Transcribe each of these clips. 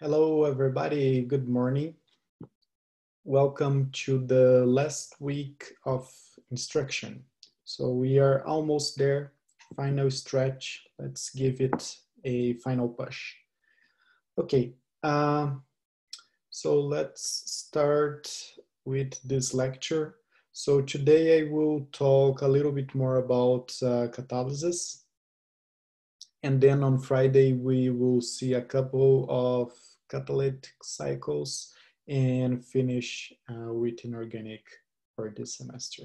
Hello, everybody. Good morning. Welcome to the last week of instruction. So we are almost there. Final stretch. Let's give it a final push. Okay. So let's start with this lecture. So today I will talk a little bit more about catalysis. And then on Friday, we will see a couple of catalytic cycles and finish with inorganic for this semester.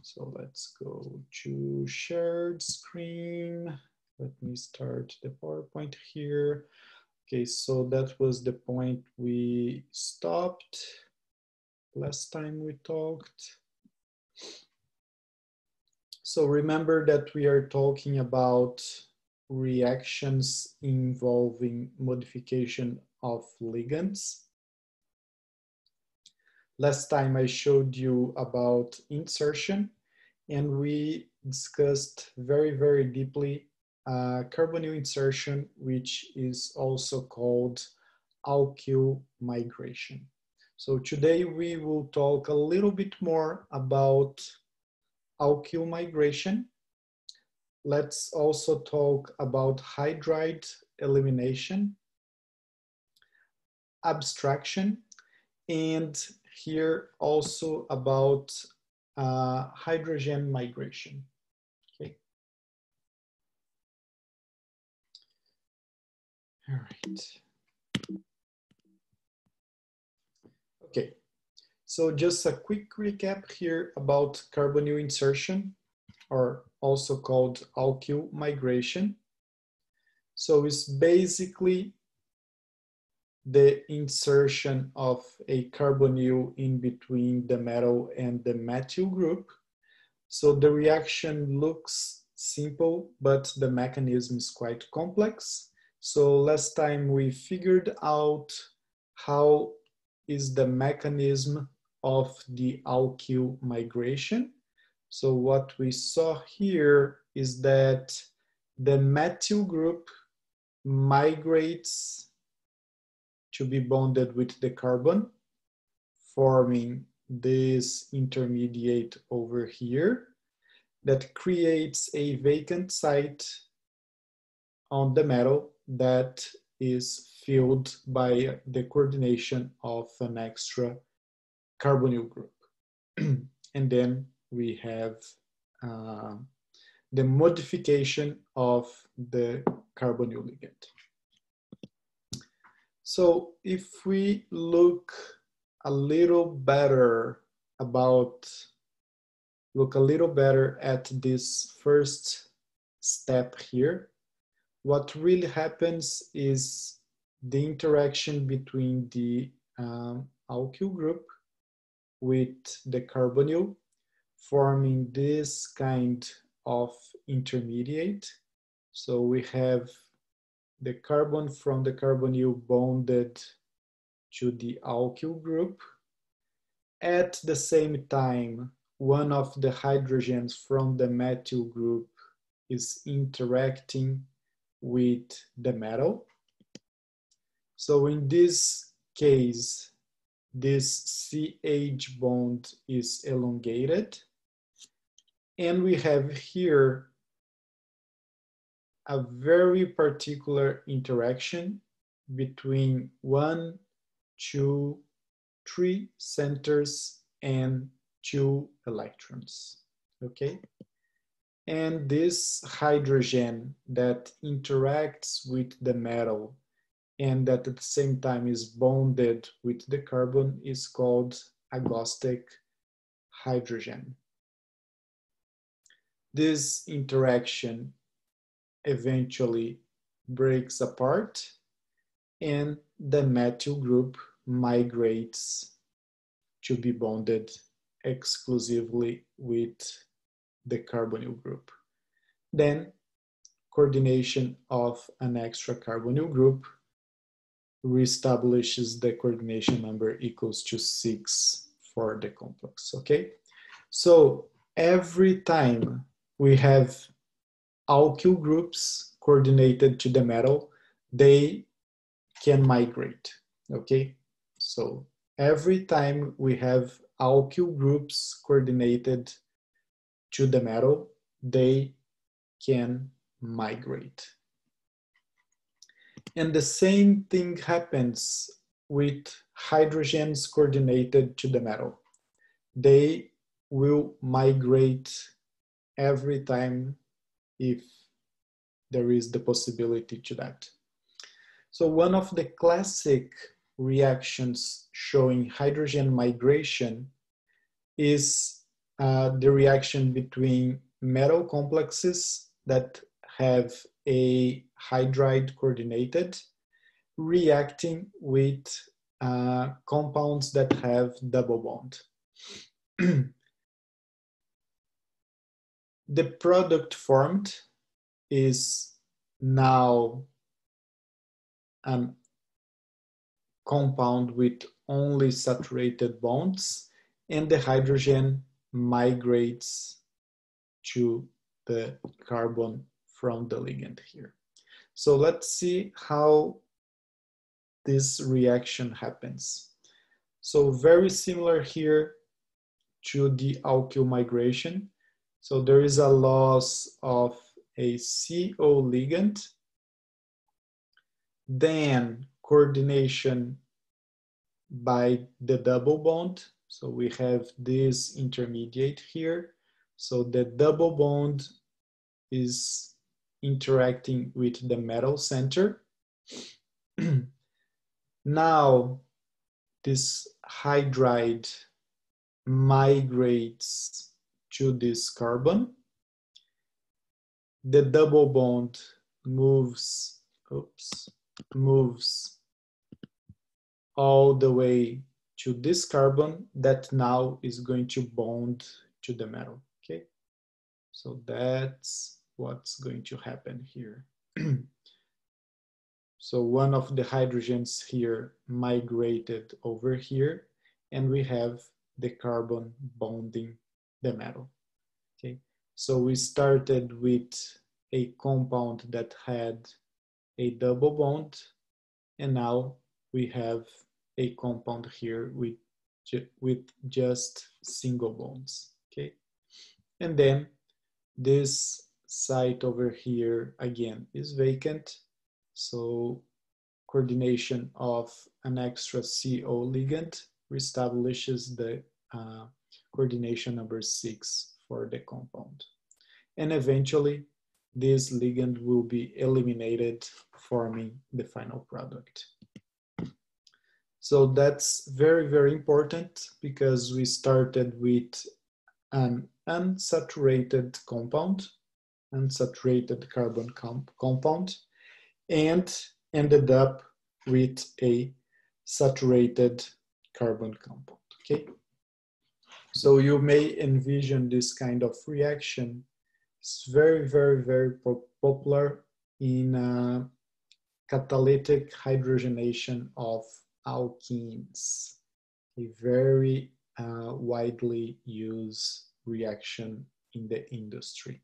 So let's go to shared screen. Let me start the PowerPoint here. Okay, so that was the point we stopped last time we talked. So remember that we are talking about reactions involving modification of ligands. Last time I showed you about insertion, and we discussed very deeply carbonyl insertion, which is also called alkyl migration. So today we will talk a little bit more about alkyl migration. Let's also talk about hydride elimination, abstraction, and here also about hydrogen migration. Okay. All right. Okay. So just a quick recap here about carbonyl insertion, or also called alkyl migration. So it's basically the insertion of a carbonyl in between the metal and the methyl group. So the reaction looks simple, but the mechanism is quite complex. So last time we figured out how is the mechanism of the alkyl migration. So what we saw here is that the methyl group migrates to be bonded with the carbon, forming this intermediate over here that creates a vacant site on the metal that is filled by the coordination of an extra carbonyl group. And then we have the modification of the carbonyl ligand. So if we look a little better at this first step here, what really happens is the interaction between the alkyl group with the carbonyl, forming this kind of intermediate. So we have the carbon from the carbonyl bonded to the alkyl group. At the same time, one of the hydrogens from the methyl group is interacting with the metal. So in this case, this CH bond is elongated. And we have here a very particular interaction between 1, 2, 3 centers and 2 electrons, okay? And this hydrogen that interacts with the metal and that at the same time is bonded with the carbon is called agostic hydrogen. This interaction eventually breaks apart and the methyl group migrates to be bonded exclusively with the carbonyl group. Then coordination of an extra carbonyl group reestablishes the coordination number equals to 6 for the complex, okay? So every time we have alkyl groups coordinated to the metal, they can migrate, okay? So every time we have alkyl groups coordinated to the metal, they can migrate. And the same thing happens with hydrogens coordinated to the metal. They will migrate every time if there is the possibility to that. So one of the classic reactions showing hydrogen migration is the reaction between metal complexes that have a hydride coordinated reacting with compounds that have double bond. The product formed is now a compound with only saturated bonds, and the hydrogen migrates to the carbon from the ligand here. So let's see how this reaction happens. So very similar here to the alkyl migration. So there is a loss of a CO ligand, then coordination by the double bond. So we have this intermediate here. So the double bond is interacting with the metal center. Now this hydride migrates to this carbon. The double bond moves all the way to this carbon that now is going to bond to the metal, okay? So that's what's going to happen here. So one of the hydrogens here migrated over here, and we have the carbon bonding the metal, okay? So we started with a compound that had a double bond, and now we have a compound here with just single bonds, okay? And then this site over here again is vacant, so coordination of an extra CO ligand reestablishes the coordination number 6 for the compound. And eventually this ligand will be eliminated, forming the final product. So that's very, very important because we started with an unsaturated compound, unsaturated carbon compound, and ended up with a saturated carbon compound, okay? So you may envision this kind of reaction. It's very, very, very popular in catalytic hydrogenation of alkenes, a very widely used reaction in the industry.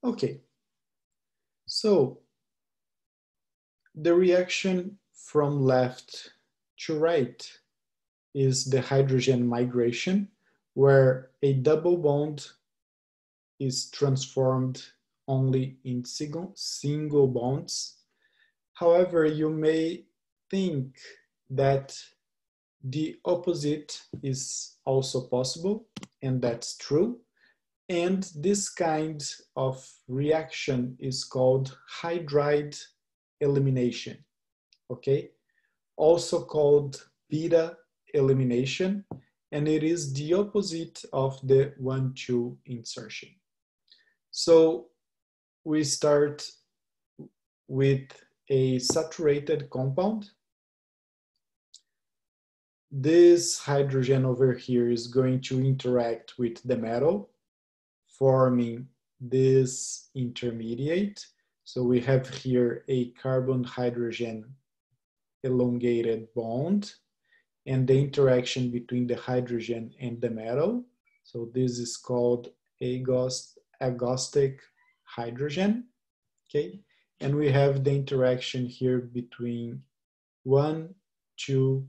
Okay, so the reaction from left to right is the hydrogen migration, where a double bond is transformed only in single bonds. However, you may think that the opposite is also possible, and that's true. And this kind of reaction is called hydride elimination, okay? Also called beta elimination, and it is the opposite of the 1,2 insertion. So we start with a saturated compound. This hydrogen over here is going to interact with the metal, forming this intermediate. So we have here a carbon-hydrogen elongated bond, and the interaction between the hydrogen and the metal. So this is called agostic hydrogen, okay? And we have the interaction here between 1, 2,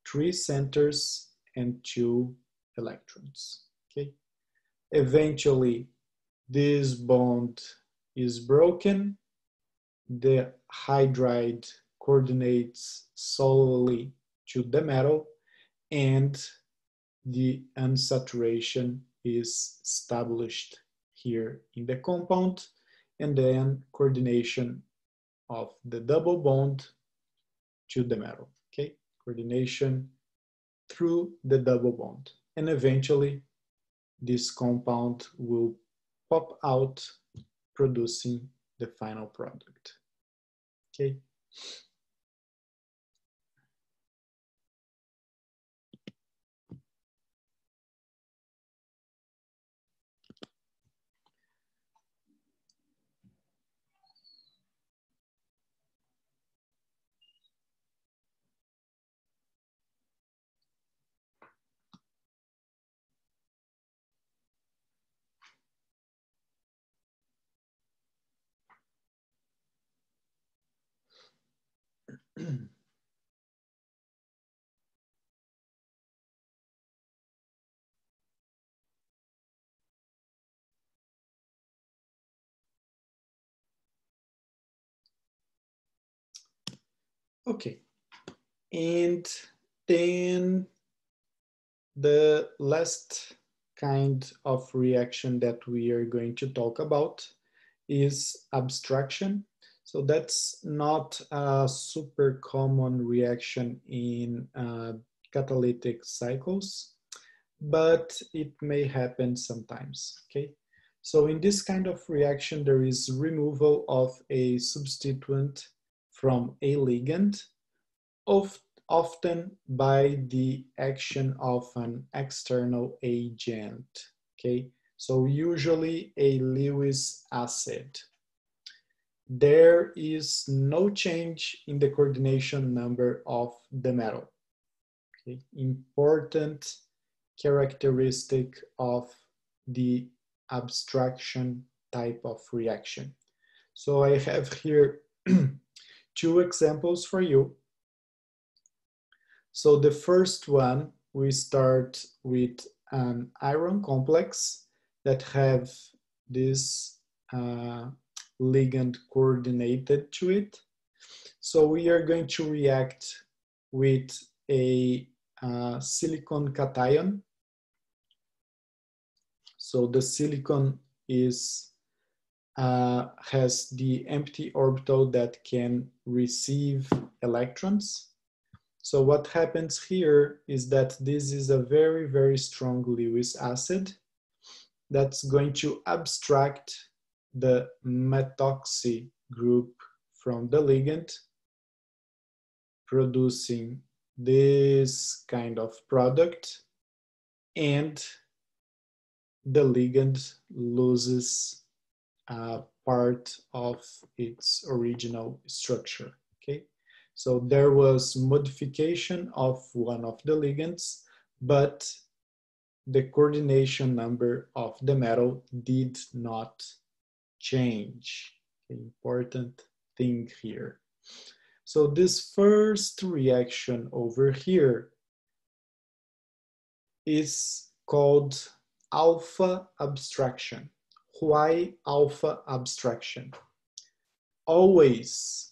3 centers and 2 electrons, okay? Eventually, this bond is broken. The hydride coordinates solely to the metal, and the unsaturation is established here in the compound, and then coordination of the double bond to the metal, okay? Coordination through the double bond. And eventually, this compound will pop out, producing the final product, okay? Okay, and then the last kind of reaction that we are going to talk about is abstraction. So that's not a super common reaction in catalytic cycles, but it may happen sometimes, okay? So in this kind of reaction, there is removal of a substituent from a ligand, often by the action of an external agent, okay? So usually a Lewis acid. There is no change in the coordination number of the metal, okay? Important characteristic of the abstraction type of reaction. So I have here 2 examples for you. So the first one, we start with an iron complex that have this ligand coordinated to it. So we are going to react with a silicon cation. So the silicon is has the empty orbital that can receive electrons. So what happens here is that this is a very, very strong Lewis acid that's going to abstract the methoxy group from the ligand, producing this kind of product, and the ligand loses part of its original structure, okay? So there was modification of one of the ligands, but the coordination number of the metal did not change. Important thing here. So this first reaction over here is called alpha abstraction. Why alpha abstraction? Always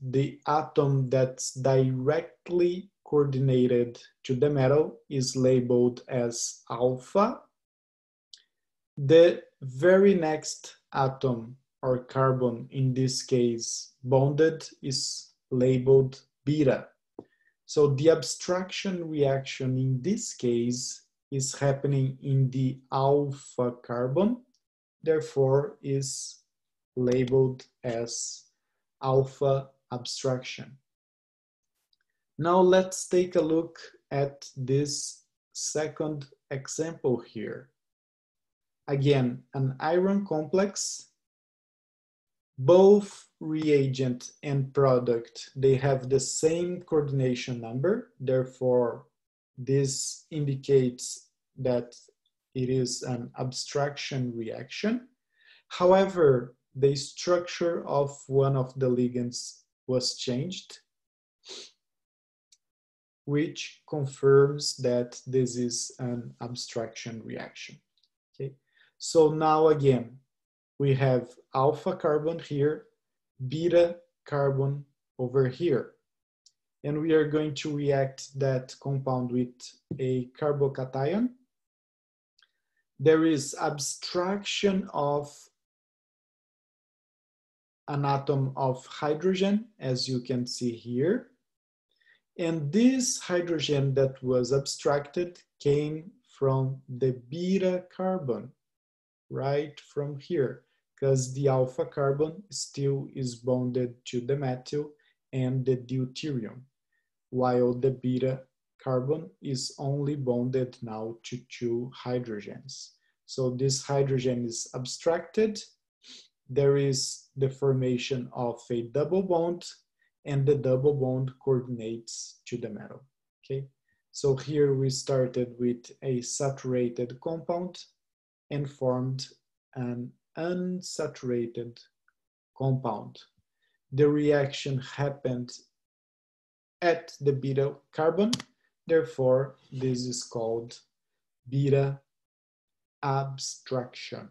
the atom that's directly coordinated to the metal is labeled as alpha. The very next atom, or carbon in this case, bonded, is labeled beta. So the abstraction reaction in this case is happening in the alpha carbon, therefore is labeled as alpha abstraction. Now let's take a look at this second example here. Again, an iron complex, both reagent and product, they have the same coordination number. Therefore, this indicates that it is an abstraction reaction. However, the structure of one of the ligands was changed, which confirms that this is an abstraction reaction. Okay, so now again, we have alpha carbon here, beta carbon over here. And we are going to react that compound with a carbocation. There is abstraction of an atom of hydrogen, as you can see here. And this hydrogen that was abstracted came from the beta carbon, right from here, because the alpha carbon still is bonded to the methyl and the deuterium, while the beta carbon is only bonded now to two hydrogens. So this hydrogen is abstracted. There is the formation of a double bond, and the double bond coordinates to the metal. Okay, so here we started with a saturated compound and formed an unsaturated compound. The reaction happened at the beta carbon, therefore this is called beta abstraction.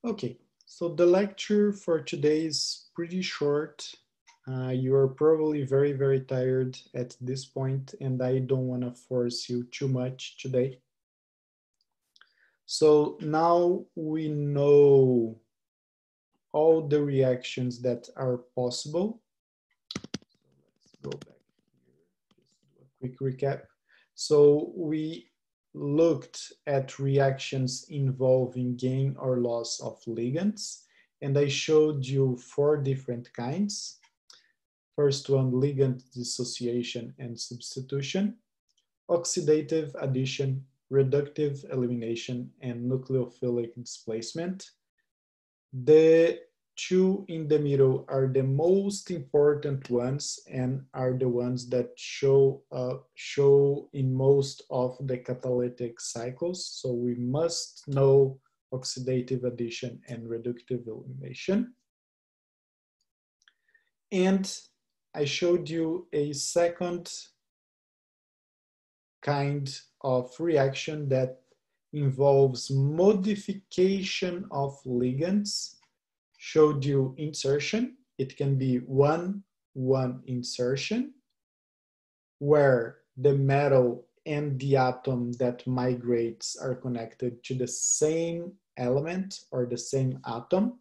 Okay, so the lecture for today is pretty short. You are probably very, very tired at this point, and I don't want to force you too much today. So now we know all the reactions that are possible. So let's go back here, just do a quick recap. So we looked at reactions involving gain or loss of ligands, and I showed you 4 different kinds. First one, ligand dissociation and substitution, oxidative addition, reductive elimination, and nucleophilic displacement. The 2 in the middle are the most important ones and are the ones that show in most of the catalytic cycles. So we must know oxidative addition and reductive elimination. And I showed you a second kind of reaction that involves modification of ligands. Showed you insertion. It can be one-one insertion, where the metal and the atom that migrates are connected to the same element or the same atom,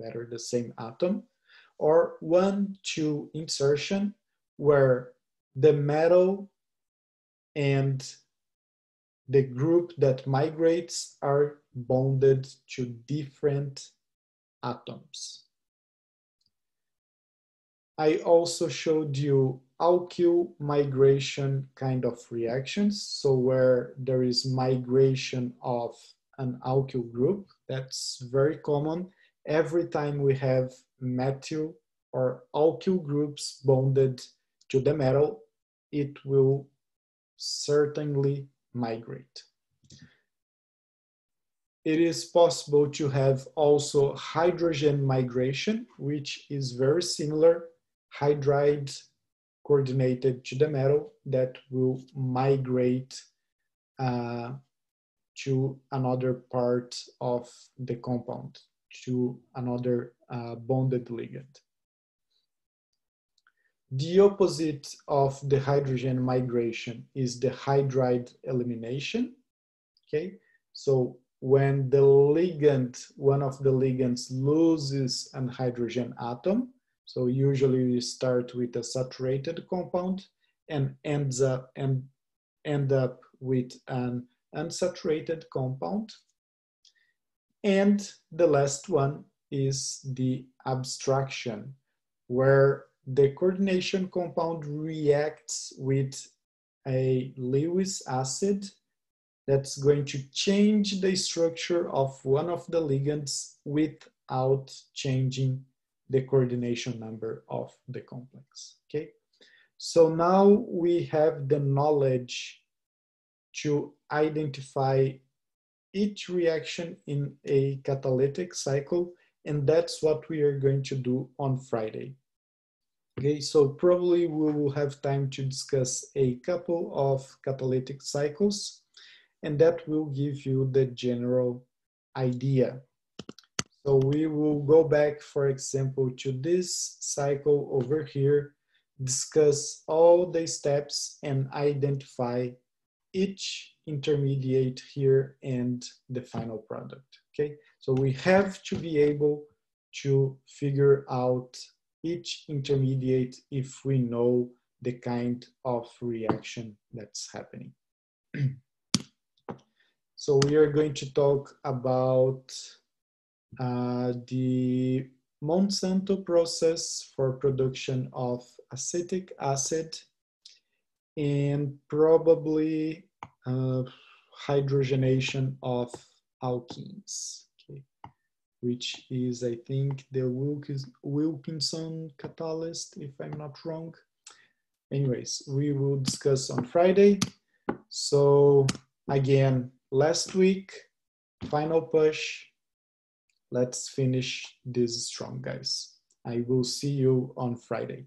better the same atom, or 1-2 insertion, where the metal and the group that migrates are bonded to different atoms. I also showed you alkyl migration kind of reactions. So where there is migration of an alkyl group, that's very common. Every time we have methyl or alkyl groups bonded to the metal, it will certainly migrate. It is possible to have also hydrogen migration, which is very similar, hydride coordinated to the metal that will migrate to another part of the compound, to another bonded ligand. The opposite of the hydrogen migration is the hydride elimination. Okay, so when the ligand, one of the ligands loses an hydrogen atom, so usually we start with a saturated compound and end up with an unsaturated compound. And the last one is the abstraction, where the coordination compound reacts with a Lewis acid that's going to change the structure of one of the ligands without changing the coordination number of the complex, okay? So now we have the knowledge to identify each reaction in a catalytic cycle, and that's what we are going to do on Friday. Okay, so probably we will have time to discuss a couple of catalytic cycles, and that will give you the general idea. So we will go back, for example, to this cycle over here, discuss all the steps and identify each intermediate here and the final product, okay? So we have to be able to figure out each intermediate if we know the kind of reaction that's happening. So we are going to talk about the Monsanto process for production of acetic acid and probably hydrogenation of alkenes, okay, which is, I think, the Wilkinson catalyst, if I'm not wrong. Anyways, we will discuss on Friday. So again, last week, final push. Let's finish this strong, guys. I will see you on Friday.